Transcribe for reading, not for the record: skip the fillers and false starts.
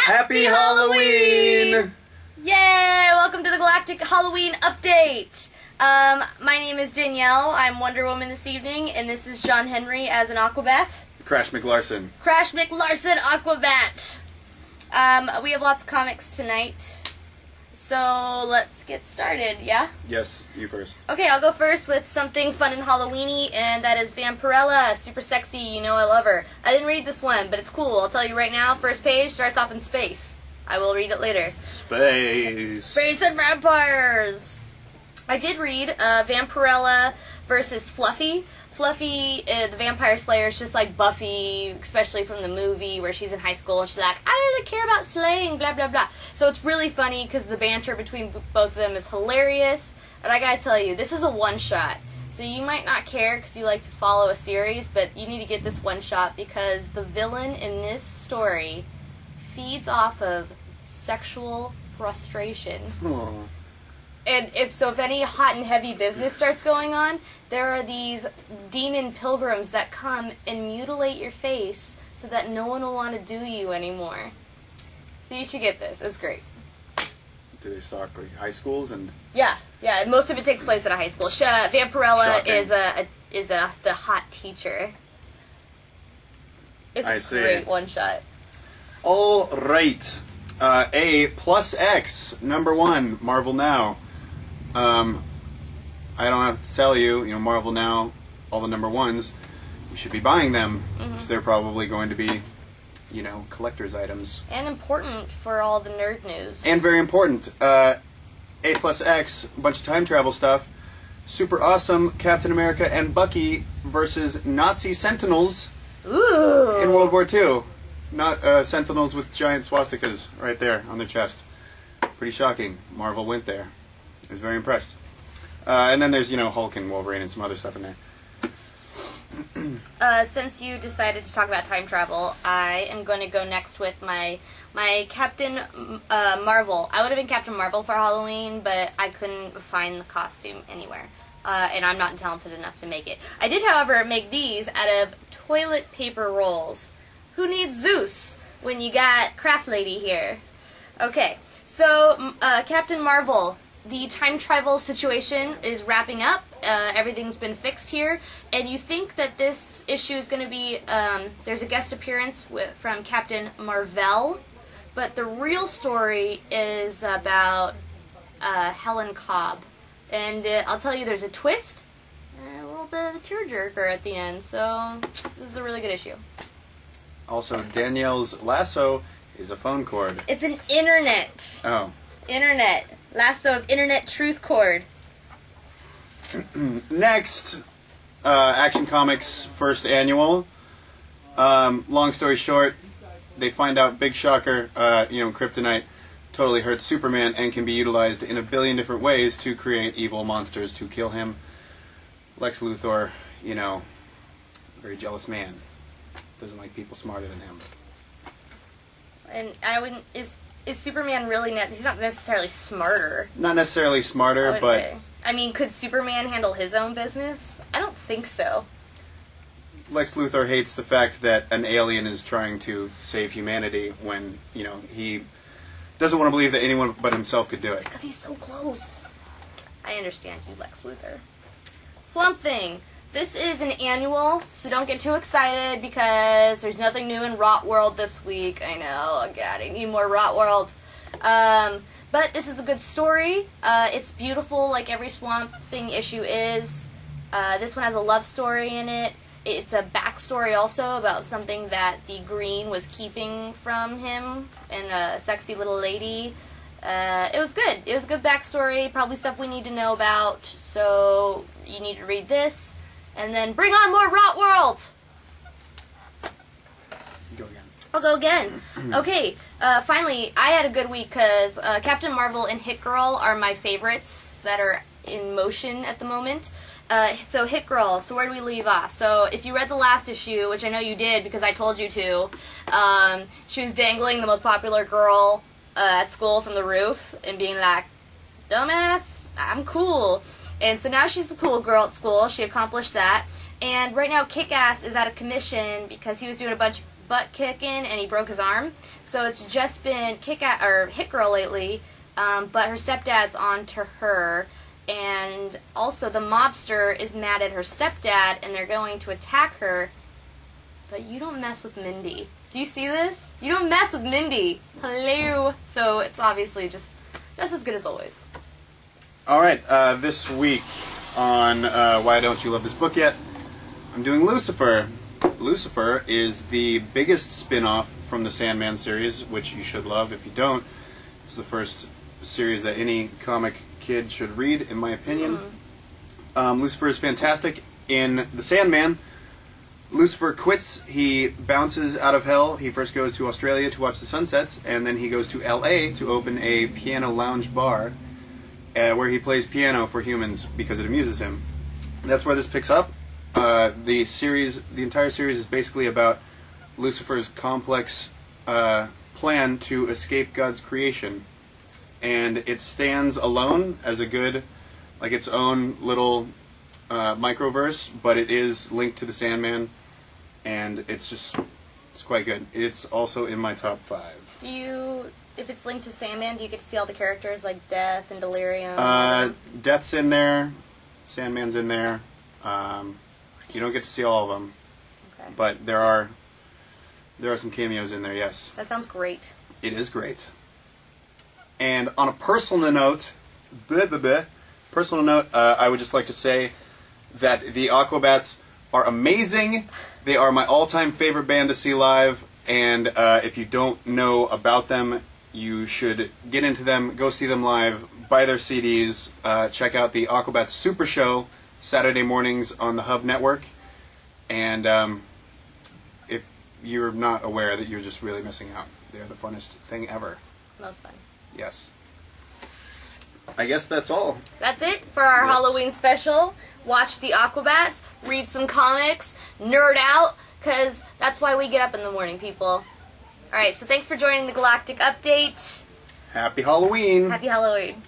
Happy Halloween! Yay! Welcome to the Galactic Halloween update. My name is Danielle. I'm Wonder Woman this evening, and this is John Henry as an Aquabat. Crash McLarson. Crash McLarson Aquabat. We have lots of comics tonight, so let's get started, yeah? Yes, you first. Okay, I'll go first with something fun and Halloweeny, and that is Vampirella. Super sexy, you know I love her. I didn't read this one, but it's cool. I'll tell you right now, first page starts off in space. I will read it later. Space. Space and vampires! I did read Vampirella versus Fluffy. Fluffy, the vampire slayer, is just like Buffy, especially from the movie where she's in high school and she's like, I don't really care about slaying, blah, blah, blah. So it's really funny because the banter between both of them is hilarious. And I gotta tell you, this is a one-shot. So you might not care because you like to follow a series, but you need to get this one-shot because the villain in this story feeds off of sexual frustration. Aww. And if any hot and heavy business starts going on, there are these demon pilgrims that come and mutilate your face so that no one will want to do you anymore. So you should get this. It's great. Do they stalk like high schools and? Yeah. Most of it takes place at a high school. Vampirella Shocking. is the hot teacher. It's I a see. great one shot. All right. A plus X #1 Marvel Now. I don't have to tell you, Marvel Now, all the #1s, you should be buying them, because they're probably going to be, collector's items. And important for all the nerd news. And very important. A plus X, a bunch of time travel stuff. Super awesome Captain America and Bucky versus Nazi Sentinels Ooh! in World War II. Not Sentinels with giant swastikas right there on their chest. Pretty shocking. Marvel went there. I was very impressed. And then there's, Hulk and Wolverine and some other stuff in there. Since you decided to talk about time travel, I am going to go next with my Captain Marvel. I would have been Captain Marvel for Halloween, but I couldn't find the costume anywhere. And I'm not talented enough to make it. I did, however, make these out of toilet paper rolls. Who needs Zeus when you got Craft Lady here? Okay, so Captain Marvel, the time travel situation is wrapping up. Everything's been fixed here, and you think that this issue is going to be, there's a guest appearance from Captain Marvel, but the real story is about Helen Cobb. And I'll tell you, there's a twist, and a little bit of a tearjerker at the end, so this is a really good issue. Also, Danielle's lasso is a phone cord. It's an internet. Oh. Internet. Lasso of internet truth cord. Next, Action Comics first annual. Long story short, they find out, big shocker, kryptonite totally hurts Superman and can be utilized in a billion different ways to create evil monsters to kill him. Lex Luthor, very jealous man. Doesn't like people smarter than him. And I wouldn't... Is Superman really... He's not necessarily smarter. Not necessarily smarter, but... Say. I mean, could Superman handle his own business? I don't think so. Lex Luthor hates the fact that an alien is trying to save humanity when, he doesn't want to believe that anyone but himself could do it. Because he's so close. I understand you, Lex Luthor. Swamp Thing. This is an annual, so don't get too excited because there's nothing new in Rot World this week. I know, oh God, I need more Rot World. But this is a good story. It's beautiful like every Swamp Thing issue is. This one has a love story in it. It's a backstory also about something that the Green was keeping from him and a sexy little lady. It was good. It was a good backstory, probably stuff we need to know about, so you need to read this. And then bring on more Rot World! Go again. I'll go again. Okay, finally, I had a good week because Captain Marvel and Hit Girl are my favorites that are in motion at the moment. So Hit Girl, so where do we leave off? So if you read the last issue, which I know you did because I told you to, she was dangling the most popular girl at school from the roof and being like, dumbass, I'm cool. And so now she's the cool girl at school. She accomplished that. And right now Kick-Ass is out of commission because he was doing a bunch butt kicking and he broke his arm. So it's just been Hit Girl lately, but her stepdad's on to her. And also the mobster is mad at her stepdad and they're going to attack her. But you don't mess with Mindy. Do you see this? You don't mess with Mindy. Hello. So it's obviously just as good as always. Alright, this week on Why Don't You Love This Book Yet, I'm doing Lucifer. Lucifer is the biggest spin-off from the Sandman series, which you should love if you don't. It's the first series that any comic kid should read, in my opinion. Lucifer is fantastic. In the Sandman, Lucifer quits, he bounces out of hell, he first goes to Australia to watch the sunsets, and then he goes to LA to open a piano lounge bar where he plays piano for humans because it amuses him. That's where this picks up. The entire series is basically about Lucifer's complex plan to escape God's creation. And it stands alone as a good, like its own little microverse, but it is linked to the Sandman, and it's quite good. It's also in my top 5. If it's linked to Sandman, do you get to see all the characters like Death and Delirium? Death's in there, Sandman's in there. You don't get to see all of them, okay. But there are some cameos in there. Yes. That sounds great. It is great. And on a personal note, I would just like to say that the Aquabats are amazing. They are my all-time favorite band to see live, and if you don't know about them, you should get into them, go see them live, buy their CDs, check out the Aquabats Super Show Saturday mornings on the Hub Network, and if you're not aware, that you're just really missing out. They're the funnest thing ever. Most fun. Yes. I guess that's all. That's it for our Yes. Halloween special. Watch the Aquabats, read some comics, nerd out, because that's why we get up in the morning, people. Alright, so thanks for joining the Galactic Update. Happy Halloween! Happy Halloween.